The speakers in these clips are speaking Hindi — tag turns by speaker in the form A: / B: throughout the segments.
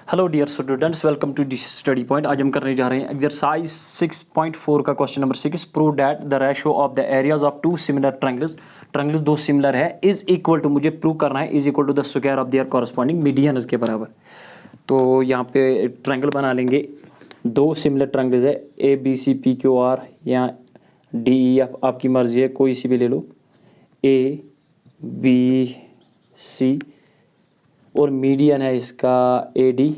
A: Hello dear students, welcome to the study point. आज हम करने जा रहे हैं एक्सरसाइज 6.4 का question number 6। Prove that the ratio of the areas of two similar triangles दो सिमिलर है इज इक्वल टू, मुझे प्रूव करना है, is equal to the square of their corresponding medians के बराबर। तो यहाँ पे ट्रायंगल बना लेंगे, दो सिमिलर ट्रायंगल्स है A B C P Q R या डी ई एफ, आपकी मर्जी है, कोई सी भी ले लो, ए बी सी, और मीडियन है इसका ए डी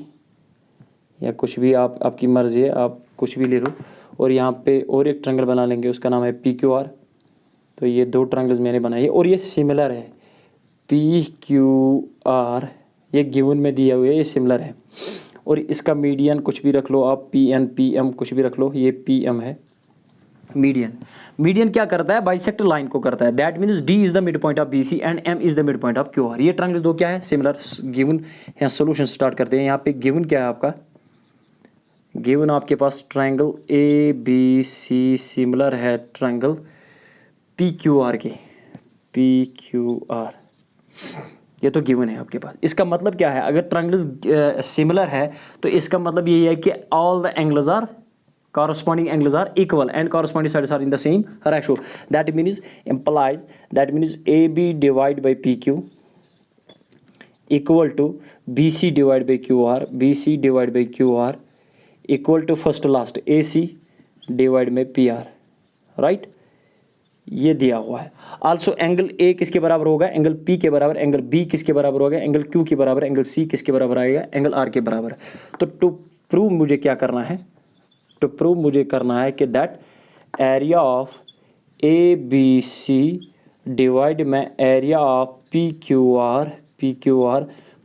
A: या कुछ भी, आपकी मर्ज़ी है, आप कुछ भी ले लो। और यहाँ पे और एक ट्रायंगल बना लेंगे, उसका नाम है पी क्यू आर। तो ये दो ट्रायंगल्स मैंने बनाए और ये सिमिलर है, पी क्यू आर ये गिवन में दिए हुए, ये सिमिलर है। और इसका मीडियन कुछ भी रख लो आप, पी एन पी एम कुछ भी रख लो, ये पी एम है मीडियन क्या करता है, बाइसेक्ट लाइन को करता है। That means D is the mid point of B C and M is the mid point of Q R. ये ट्रायंगल दो क्या है, सिमिलर। गिवन यहाँ सोल्यूशन स्टार्ट करते हैं। यहाँ पे गिवन क्या है आपका, गिवन आपके पास triangle A B C similar है ट्रायंगल पी क्यू आर के, पी क्यू आर, ये तो गिवन है आपके पास। इसका मतलब क्या है, अगर ट्रायंगल्स सिमिलर है तो इसका मतलब यही है कि all the angles are corresponding angles are equal and corresponding sides are in the same ratio. That means AB divided by PQ equal to BC divided by QR, BC divided by QR equal to first last AC divided by PR, right? ये दिया हुआ है। आल्सो एंगल ए किसके बराबर होगा, एंगल पी के बराबर, एंगल बी किसके बराबर होगा, एंगल क्यू के बराबर, एंगल सी किसके बराबर आएगा, एंगल आर के बराबर। तो टू प्रूव मुझे क्या करना है, टू प्रूव मुझे करना है कि that area of A B C divide में area of P Q R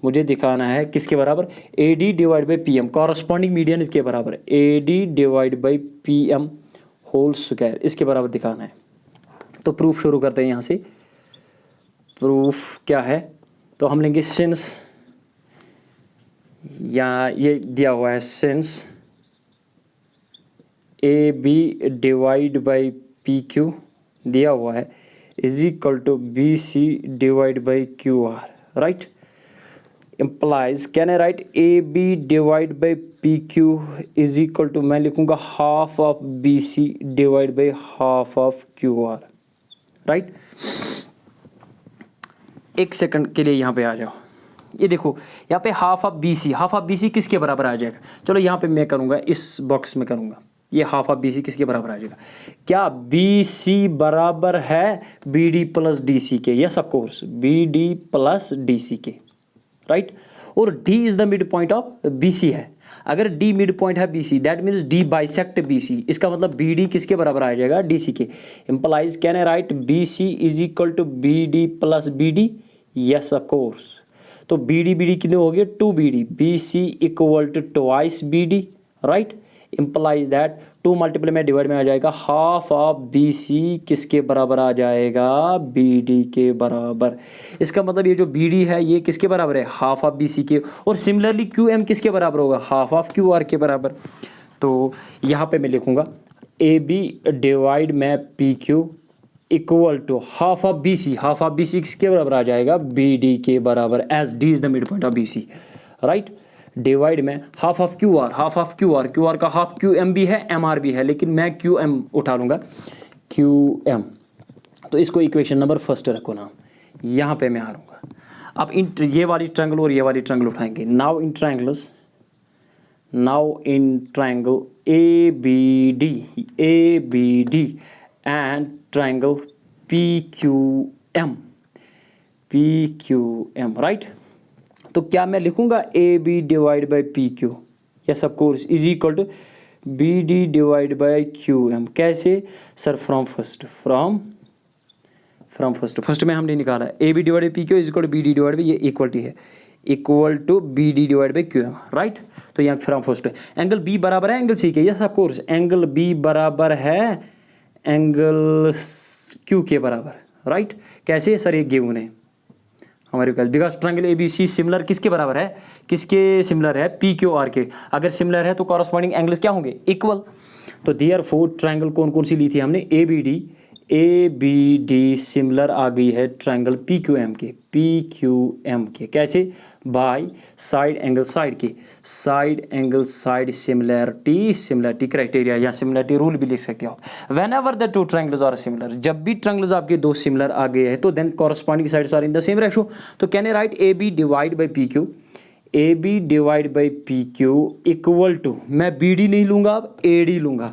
A: मुझे दिखाना है किसके बराबर, A D divide by P M, corresponding median इसके बराबर, A D divide by P M whole square, इसके बराबर दिखाना है। तो प्रूफ शुरू करते हैं यहाँ से। प्रूफ क्या है, तो हम लेंगे सिंस, या ये दिया हुआ है since A B divide by P Q दिया हुआ है is equal to B C divide by Q R, right. Implies, can I write A B divide by P Q is equal to, मैं लिखूंगा half of B C divide by half of Q R, right. एक सेकंड के लिए यहाँ पे आ जाओ, ये देखो यहाँ पे हाफ ऑफ बी सी किसके बराबर आ जाएगा। चलो यहाँ पे मैं करूँगा, इस बॉक्स में करूँगा, ये हाफ ऑफ बी सी किसके बराबर आ जाएगा, क्या बी सी बराबर है B D plus D C के, yes of course, B D plus D C के, राइट। और D is the mid point of B C है, अगर डी मिड पॉइंट है B C, that means D bisect B C, इसका मतलब बी डी किसके बराबर आ जाएगा, डी सी के। Implies, can I write B C is equal to B D plus B D, yes of course. तो बी डी कितने हो गए, two B D, B C equal to twice B D, right. Implies that two multiply में डिवाइड में आ जाएगा, हाफ ऑफ बी सी किसके बराबर आ जाएगा, बी डी के बराबर। इसका मतलब ये जो बी डी है ये किसके बराबर है, हाफ ऑफ बी सी के। और सिमिलरली क्यू एम किसके बराबर होगा, हाफ ऑफ क्यू आर के बराबर। तो यहाँ पे मैं लिखूंगा ए बी डिवाइड में P Q equal to half of B C, half of B C किसके बराबर आ जाएगा, बी डी के बराबर, as D is the mid point of B C, right. Divide में half of Q R, Q R का हाफ क्यू एम भी है, एम आर भी है, लेकिन मैं क्यू एम उठा लूँगा, क्यू एम। तो इसको इक्वेशन नंबर फर्स्ट रखो नाम, यहाँ पे मैं हारूंगा। अब इन ये वाली ट्रायंगल और ये वाली ट्रायंगल उठाएंगे। Now in triangle A B D and triangle P Q M, right. तो क्या मैं लिखूंगा A B divide by P Q, yes of course, is equal to B D divide by Q M. कैसे सर, फ्रॉम फर्स्ट में हमने निकाला A B divide by P Q is equal to B D divide by, ये इक्वलिटी है, equal to B D divide by Q M, right. तो यहाँ फ्रॉम फर्स्ट एंगल बी बराबर है एंगल सी के, yes of course, angle B बराबर है एंगल क्यू के बराबर, राइट। कैसे सर, ये गिवन है हमारे पास, because triangle A B C similar किसके बराबर है, किसके सिमिलर है, पी क्यू आर के। अगर सिमिलर है तो कॉरस्पॉन्डिंग एंगल्स क्या होंगे, इक्वल। तो देयरफॉर ट्रायंगल कौन कौन सी ली थी हमने, ए बी डी सिमिलर आ गई है ट्रायंगल पी क्यू एम के, कैसे, बाय साइड एंगल साइड के, side angle side similarity criteria या सिमिलरिटी रूल भी लिख सकते हो। Whenever the two triangles are similar, जब भी ट्रायंगल्स आपके दो सिमिलर आ गए हैं तो then corresponding sides are in the same ratio. तो can I write A B divide by P Q, A B divide by P Q equal to, मैं बी डी नहीं लूंगा अब ए डी लूंगा,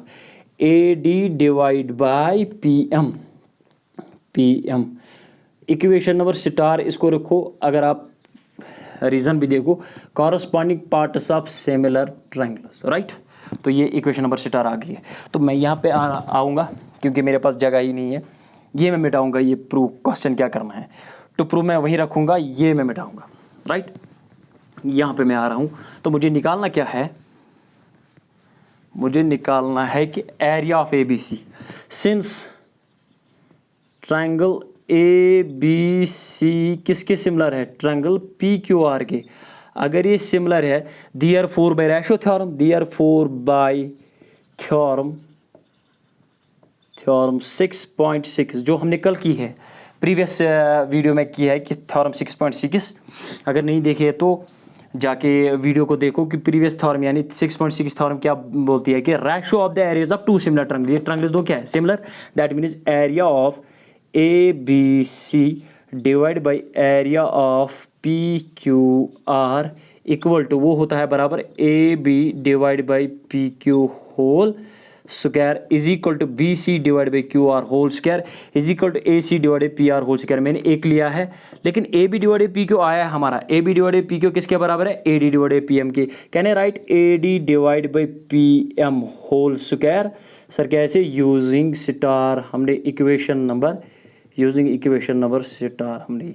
A: A D divide by P M, P M. Equation number star इसको रखो, अगर आप रीजन भी देखो, corresponding parts of similar triangles, right. तो ये इक्वेशन नंबर स्टार आ गई है। तो मैं यहाँ पे आऊँगा क्योंकि मेरे पास जगह ही नहीं है, ये मैं मिटाऊंगा, ये प्रूव क्वेश्चन क्या करना है टू प्रूव मैं वहीं रखूँगा, ये मैं मिटाऊंगा, राइट। यहाँ पे मैं आ रहा हूँ, तो मुझे निकालना क्या है, मुझे निकालना है कि area of A B C, since triangle A B C किसके सिमिलर है, ट्रायंगल पी क्यू आर के, अगर ये सिमिलर है therefore bye ratio theorem, therefore by theorem 6.6 जो हमने कल की है, प्रीवियस वीडियो में की है कि थ्योरम 6.6, अगर नहीं देखे तो जाके वीडियो को देखो कि प्रीवियस थ्योरम यानी 6.6 थ्योरम क्या बोलती है कि ratio of the areas of two similar triangle, ये ट्रायंगल्स दो क्या है similar, that means area of A B C divide by area of P Q R equal to, वो होता है बराबर A B divide by P Q whole square is equal to B C divide by Q R whole square is equal to A C divide by P R whole square. मैंने एक लिया है, लेकिन A B divide by P Q आया है हमारा, A B divide by P Q किसके बराबर है, A D divide by P M के। Can I write A D divide by P M whole square, sir कैसे, यूजिंग स्टार, हमने इक्वेशन नंबर स्टार, हमने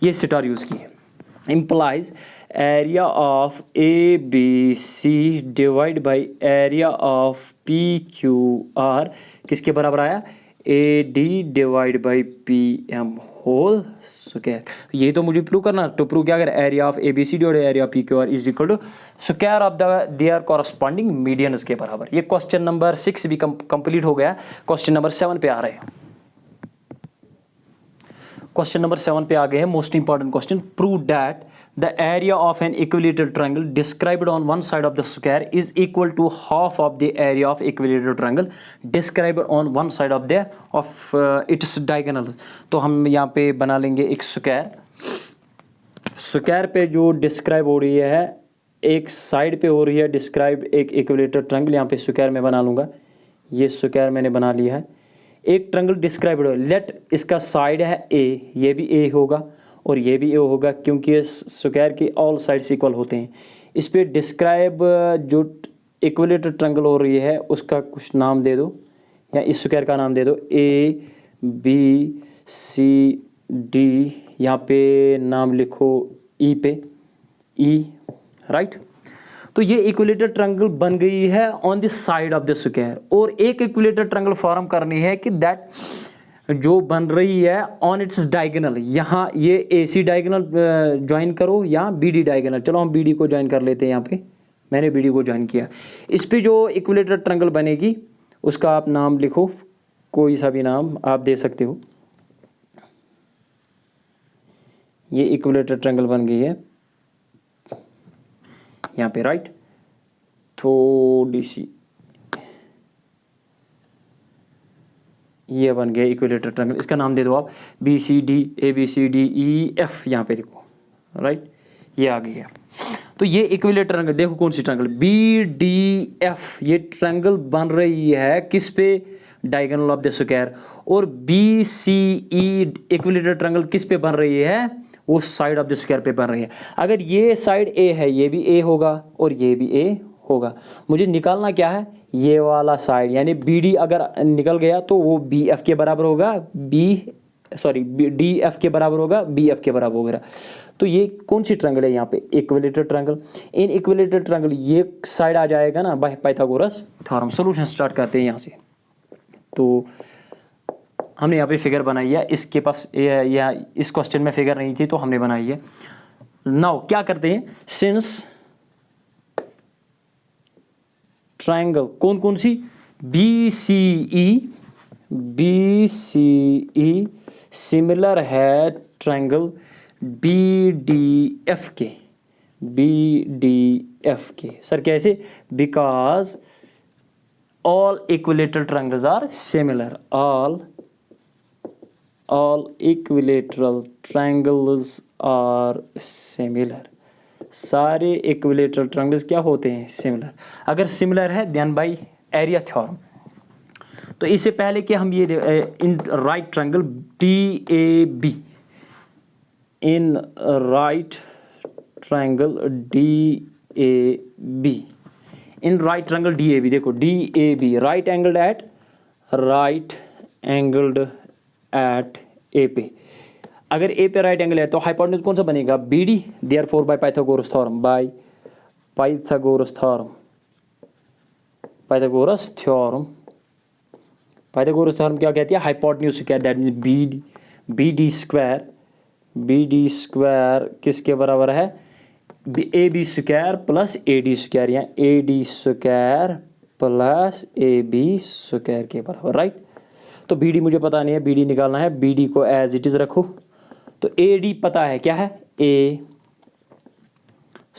A: ये स्टार यूज़ की है, implies area of ABC divide by area of PQR किसके बराबर आया, AD डिवाइड बाई PM होल स्क्वायर। ये तो मुझे प्रूव करना, तो प्रूव क्या कर, area of ABC divide area of PQR is equal to square of the their corresponding medians के बराबर। ये क्वेश्चन नंबर 6 भी कंप्लीट हो गया। क्वेश्चन नंबर 7 पे आ रहे हैं, क्वेश्चन नंबर 7 पे आ गए हैं, most important question. Prove that the area of an equilateral triangle described on one side of the square is equal to half of the area of equilateral triangle described on one side of the of its diagonal. तो हम यहाँ पे बना लेंगे एक स्क्वायर, स्क्वायर पे जो डिस्क्राइब हो रही है, एक साइड पे हो रही है डिस्क्राइब एक इक्विलेटरल ट्रायंगल, यहाँ पे स्क्वायर में बना लूँगा, ये स्क्वायर मैंने बना लिया है। एक ट्रायंगल डिस्क्राइब हो, लेट इसका साइड है ए, ये भी ए होगा और ये भी ए होगा क्योंकि स्क्वायर की ऑल साइड्स इक्वल होते हैं। इस पे डिस्क्राइब जो इक्विलेटरल ट्रायंगल हो रही है उसका कुछ नाम दे दो, या इस स्क्वायर का नाम दे दो ए बी सी डी, यहाँ पे नाम लिखो ई पे, ई, राइट। तो ये इक्विलेटरल ट्रायंगल बन गई है on the side of the square, और एक इक्विलेटरल ट्रायंगल फॉर्म करनी है कि दैट जो बन रही है ऑन इट्स डायगोनल, यहाँ ये ए सी डायगोनल ज्वाइन करो या बी डी डायगोनल, चलो हम बी डी को ज्वाइन कर लेते हैं, यहाँ पे मैंने बी डी को ज्वाइन किया। इस पे जो इक्विलेटरल ट्रायंगल बनेगी उसका आप नाम लिखो, कोई सा भी नाम आप दे सकते हो। ये इक्विलेटरल ट्रायंगल बन गई है यहाँ पे, राइट। थोड़ी सी ये बन गया इक्विलेटरल ट्रायंगल, इसका नाम दे दो आप B C D, A B C D E F, यहाँ पे देखो, राइट, ये आ गया। तो ये इक्विलेटरल ट्रायंगल देखो कौन सी ट्रायंगल, बी डी एफ, ये ट्रायंगल बन रही है किस पे, डायगोनल ऑफ द स्क्वायर, और B C E equilateral triangle किस पे बन रही है, वो साइड ऑफ द स्क्वायर पे बन रही है। अगर ये साइड ए है, ये भी ए होगा और ये भी ए होगा। मुझे निकालना क्या है, ये वाला साइड, यानी बी डी अगर निकल गया तो वो बी एफ के बराबर होगा, डी एफ के बराबर होगा, बी एफ के बराबर होगा। तो ये कौन सी ट्रायंगल है यहाँ पे, इक्विलेटरल ट्रायंगल। इन इक्विलेटरल ट्रायंगल ये साइड आ जाएगा ना by Pythagoras theorem. Solution start करते हैं यहाँ से। तो हमने यहाँ पे फिगर बनाई है, इसके पास या इस क्वेश्चन में फिगर नहीं थी तो हमने बनाई है। नाउ क्या करते हैं, सिंस ट्रायंगल कौन कौन सी, बी सी ई सिमिलर है ट्रायंगल बी डी एफ के, BDF के। सर कैसे? Because all equilateral triangles are similar. All equilateral triangles are similar. सारे equilateral triangles क्या होते हैं? Similar. अगर similar है then by area theorem. तो इससे पहले कि हम ये in right triangle DAB, in right triangle DAB, in right triangle DAB, देखो DAB राइट एंगल्ड एट ए पे। अगर ए पे राइट एंगल है तो हाइपोटेन्यूज कौन सा बनेगा? BD। Therefore by Pythagoras theorem क्या कहती है? हाइपोटेन्यूज से क्या, दैट मीन्स BD स्क्वायर किसके बराबर है? AB square plus AD square, या AD square plus AB square के बराबर, राइट। तो BD मुझे पता नहीं है, BD निकालना है। BD को एज इट इज रखो। तो AD पता है, क्या है? A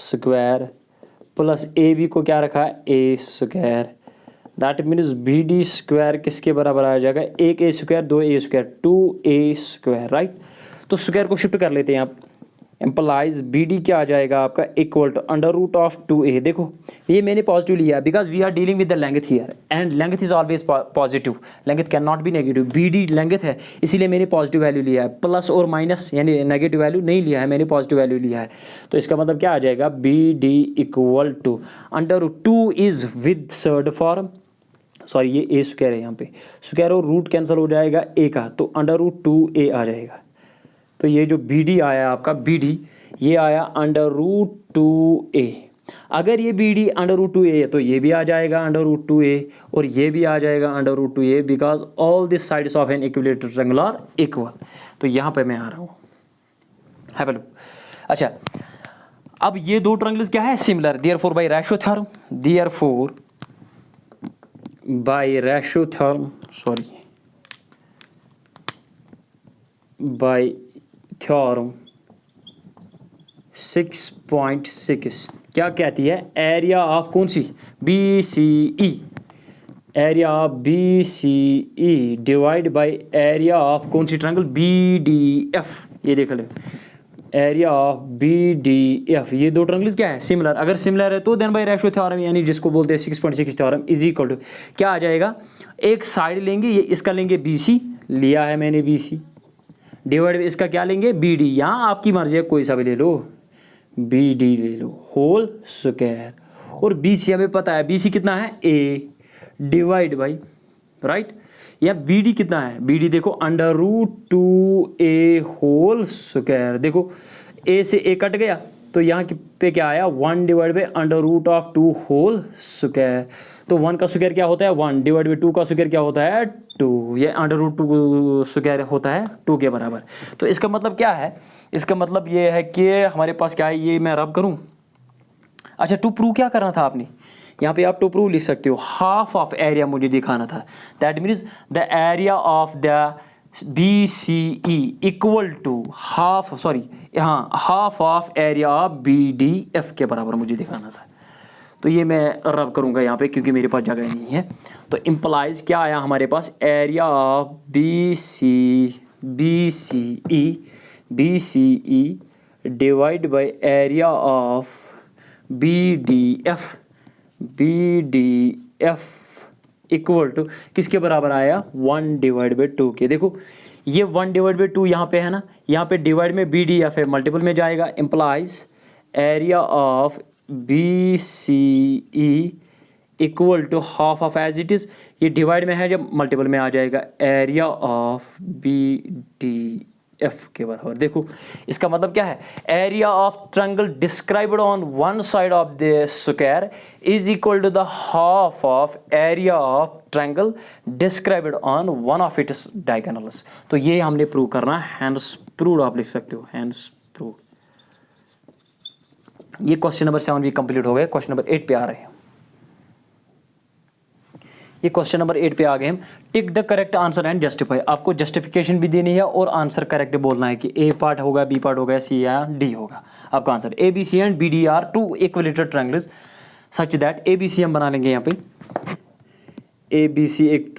A: स्क्वायर प्लस AB को क्या रखा है? A square. That means BD square किसके बराबर आ जाएगा? 1A square 2A square 2A square, right. तो स्क्वायर को शिफ्ट कर लेते हैं आप। एम्पलाइज BD क्या आ जाएगा आपका? Equal to √2A। देखो ये मैंने पॉजिटिव लिया है because we are dealing with the length here and length is always positive, length can not be negative. BD length है इसीलिए मैंने पॉजिटिव वैल्यू लिया है, प्लस और माइनस यानी नेगेटिव वैल्यू नहीं लिया है, मैंने पॉजिटिव वैल्यू लिया है। तो इसका मतलब क्या आ जाएगा? BD equal to √2 is with surd form, sorry ये A स्क्वायर है, यहाँ पे स्क्वायर और रूट कैंसिल हो जाएगा A का, तो √2A आ जाएगा। तो ये जो BD आया आपका, BD ये आया √2A। अगर ये BD √2A है तो ये भी आ जाएगा √2A और ये भी आ जाएगा √2A because all this sides of an equilateral triangle are equal. तो यहाँ पे मैं आ रहा हूँ, हैव अ लुक। अच्छा, अब ये दो ट्रायंगल्स क्या है? Similar. Therefore by ratio theorem, bye theorem 6.6 क्या कहती है? एरिया ऑफ कौन सी? BCE, area of BCE divide by area of कौन सी ट्रायंगल? BDF। ये देख लो, एरिया ऑफ BDF। ये दो ट्रायंगल्स क्या है? सिमिलर। अगर सिमिलर है तो देन बाय रेशियो थ्योरम, यानी जिसको बोलते हैं 6.6 थ्योरम, इज इक्वल टू क्या आ जाएगा? एक साइड लेंगे, ये इसका लेंगे BC, लिया है मैंने BC, डिवाइड बाय इसका क्या लेंगे? BD। यहाँ आपकी मर्जी है, कोई सा भी ले लो, BD ले लो होल स्क्वायर। और BC हमें पता है, BC कितना है? A divide by, right. या BD कितना है? BD देखो √2A होल स्क्वायर। देखो A से A कट गया तो यहाँ पे क्या आया? 1 डिवाइड बाई √2 होल स्क्वायर। तो 1 का स्क्वायर क्या होता है? 1 डिवाइड बाई 2 का स्क्वायर क्या होता है? 2। ये √2 स्क्वायर होता है 2 के बराबर। तो इसका मतलब क्या है? इसका मतलब ये है कि हमारे पास क्या है, ये मैं रब करूं। अच्छा, टू प्रूव क्या करना था आपने? यहाँ पे आप टू प्रूव लिख सकते हो, हाफ ऑफ एरिया मुझे दिखाना था। That means the area of the BCE equal to half, sorry हाँ, half of area of BDF के बराबर मुझे दिखाना था। तो ये मैं रब करूँगा यहाँ पे क्योंकि मेरे पास जगह नहीं है। तो इम्प्लाइज क्या आया हमारे पास? Area of BCE divide by area of BDF equal to किसके बराबर आया? 1 डिवाइड बाई 2 के। देखो ये 1 डिवाइड बाई 2 यहाँ पे है ना, यहाँ पे डिवाइड में BDF है, मल्टीपल में जाएगा। Implies area of BCE equal to half of, as it is ये डिवाइड में है जब मल्टीपल में आ जाएगा, एरिया ऑफ BDF के बराबर। देखो इसका मतलब क्या है? Area of triangle described on one side of the square is equal to the half of area of triangle described on one of its diagonals. तो ये हमने प्रूव करना है, हैंस प्रूव्ड आप लिख सकते हो, हैंस प्रूव्ड। ये क्वेश्चन नंबर 7 भी कंप्लीट हो गए। क्वेश्चन नंबर 8 पे आ रहे हैं। ये क्वेश्चन नंबर 8 पे आ गए हम। Tick the correct answer and justify. आपको जस्टिफिकेशन भी देनी है और आंसर करेक्ट बोलना है कि A पार्ट होगा, B पार्ट होगा, C या D होगा। आपका answer. A B C and B D are two equilateral triangles such that, A B C हम बना लेंगे यहाँ पे। ए बी सी एक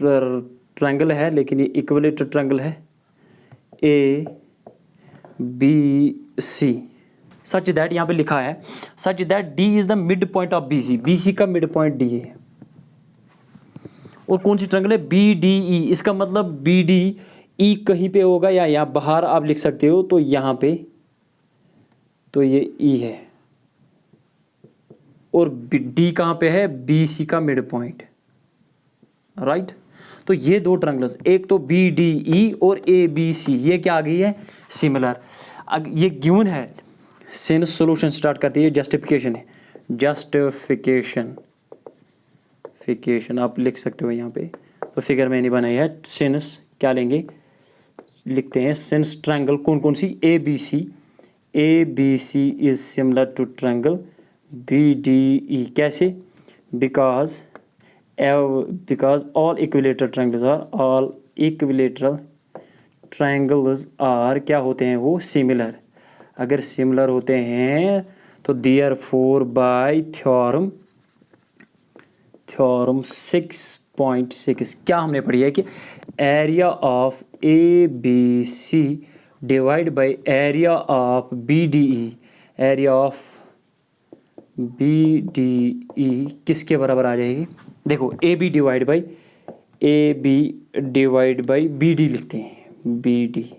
A: ट्रायंगल है लेकिन ये इक्विलेटरल ट्रायंगल है, A B C such that, यहाँ पे लिखा है such that D is the mid point of B C, B C का मिड पॉइंट डी है। और कौन सी ट्रायंगल है, बी डी ई, इसका मतलब बी डी ई कहीं पे होगा या यहाँ बाहर आप लिख सकते हो, तो यहाँ पे तो ये ई है और डी कहाँ पे है, बी सी का मिड पॉइंट, राइट। तो ये दो ट्रायंगल्स, एक तो बी डी ई और ए बी सी, ये क्या आ गई है, सिमिलर। ये गिवन है, सिंस सॉल्यूशन स्टार्ट करती है, जस्टिफिकेशन है, जस्टिफिकेशन आप लिख सकते हो यहाँ पे, तो फिगर मैंने बनाई है। सिंस क्या लेंगे, लिखते हैं सिंस ट्रायंगल कौन कौन सी, A B C is similar to triangle B D E, कैसे, because all equilateral triangles are क्या होते हैं वो, सिमिलर। अगर सिमिलर होते हैं तो देयरफॉर बाय थ्योरम 6.6 क्या हमने पढ़ी है कि area of A B C divide by area of B D E, area of B D E किसके बराबर आ जाएगी, देखो A B divide by B D लिखते हैं, बी डी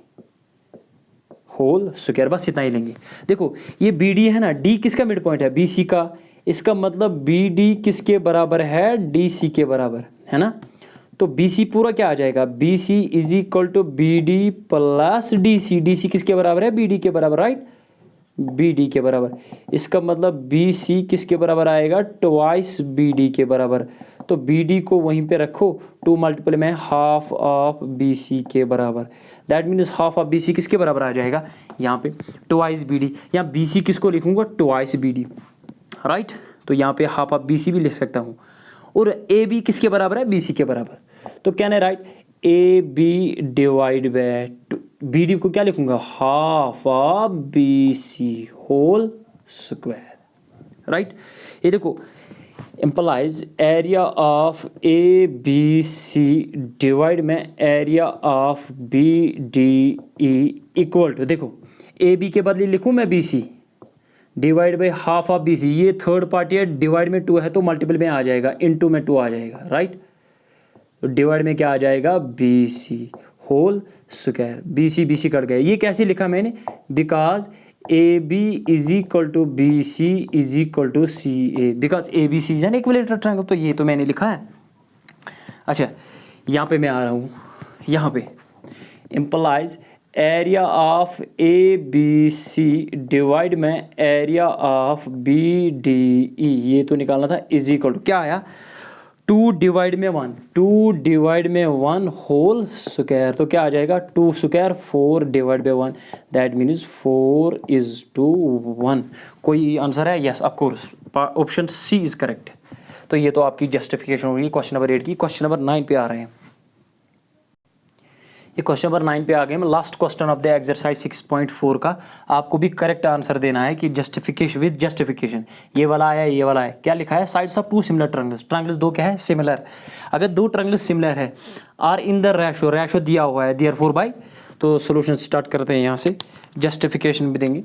A: होल स्क्वायर, बस इतना ही लेंगे। देखो ये बी डी है ना, डी किसका मिड पॉइंट है, बी सी का, इसका मतलब बी डी किसके बराबर है, डी सी के बराबर है ना। तो बी सी पूरा क्या आ जाएगा, B C is equal to B D plus D C, D C किसके बराबर है, बी डी के बराबर, राइट, बी डी के बराबर। इसका मतलब बी सी किसके बराबर आएगा, ट्वाइस बी डी के बराबर। तो बी डी को वहीं पे रखो, 2 मल्टीपल में हाफ ऑफ बी सी के बराबर, that means half of B C किसके बराबर आ जाएगा, यहाँ पे ट्वाइस बी डी। यहाँ बी सी किसको लिखूंगा, ट्वाइस बी डी, राइट। तो यहाँ पे हाफ ऑफ बी सी भी लिख सकता हूँ। और ए बी किसके बराबर है, बी सी के बराबर। तो क्या है, right, A B divide by B D को क्या लिखूंगा, half of B C whole square, right. ये देखो implies area of A B C divide में area of B D E equal to, देखो ए बी के बदले लिखूँ मैं B C divide by half of B C, ये थर्ड पार्टी है, डिवाइड में 2 है तो मल्टीपल में आ जाएगा, इनटू में 2 आ जाएगा, राइट। तो डिवाइड में क्या आ जाएगा, B C whole square, B C cut गए। ये कैसे लिखा मैंने, because A B is equal to B C is equal to C A, because A B C is an equilateral triangle, तो ये तो मैंने लिखा है। अच्छा यहाँ पे मैं आ रहा हूँ, यहाँ पे implies area of A B C divide में area of B D E, ये तो निकालना था, इज इक्वल टू क्या आया, 2 डिवाइड में 1 होल स्क्वायर, तो क्या आ जाएगा 2 square 4 divide by 1, that means 4:1। कोई आंसर है, yes of course, option C is correct. तो ये तो आपकी जस्टिफिकेशन होगी क्वेश्चन नंबर 8 की। क्वेश्चन नंबर 9 पे आ रहे हैं। ये क्वेश्चन नंबर 9 पे आ गए हम, last question of the exercise 6.4 का। आपको भी करेक्ट आंसर देना है कि जस्टिफिकेशन विद जस्टिफिकेशन, ये वाला आया, ये वाला है, क्या लिखा है, sides of 2 similar triangles, triangles 2 क्या है, सिमिलर। अगर 2 ट्रायंगल्स सिमिलर है, आर इन द रेशो दिया हुआ है, देयरफॉर बाय, तो सोल्यूशन स्टार्ट करते हैं यहाँ से, जस्टिफिकेशन भी देंगे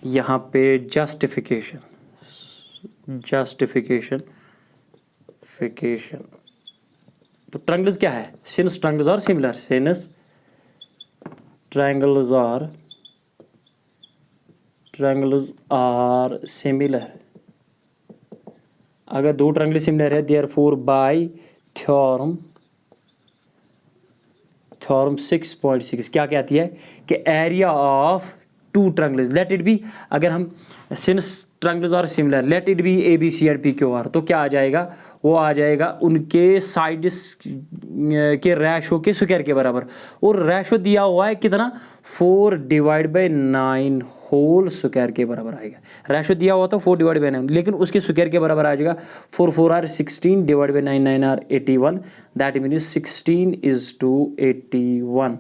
A: यहाँ पे, जस्टिफिकेशन तो ट्रायंगल्स क्या है, since triangles are similar, since triangles are similar, अगर 2 ट्रायंगल सिमिलर है, देयरफॉर बाय थ्योरम 6.6 क्या कहती है कि area of 2 triangles, let it be, अगर हम since triangles are similar, let it be A B C and P Q R, तो क्या आ जाएगा, वो आ जाएगा उनके साइड्स के रेशो के स्क्वायर के बराबर। और रेशो दिया हुआ है कितना, 4 डिवाइड बाई 9 होल स्क्वायर के बराबर आएगा। रेशो दिया हुआ था 4 डिवाइड बाई 9, लेकिन उसके स्क्वायर के बराबर आ जाएगा, 4 4 are 16 divide by 9 9 are 81, that means 16:81।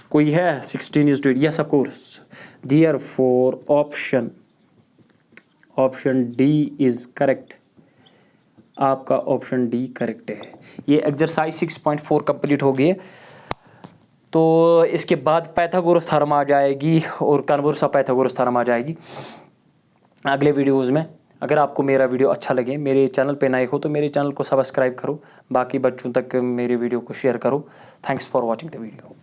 A: कोई है 16:8, yes of course, therefore option option D is correct. आपका ऑप्शन डी करेक्ट है। ये एक्सरसाइज 6.4 कंप्लीट हो गई है। तो इसके बाद पाइथागोरस थ्योरम आ जाएगी और कन्वर्स ऑफ पाइथागोरस थ्योरम आ जाएगी अगले वीडियोज़ में। अगर आपको मेरा वीडियो अच्छा लगे, मेरे चैनल पे नए हो तो मेरे चैनल को सब्सक्राइब करो, बाकी बच्चों तक मेरे वीडियो को शेयर करो। Thanks for watching the video.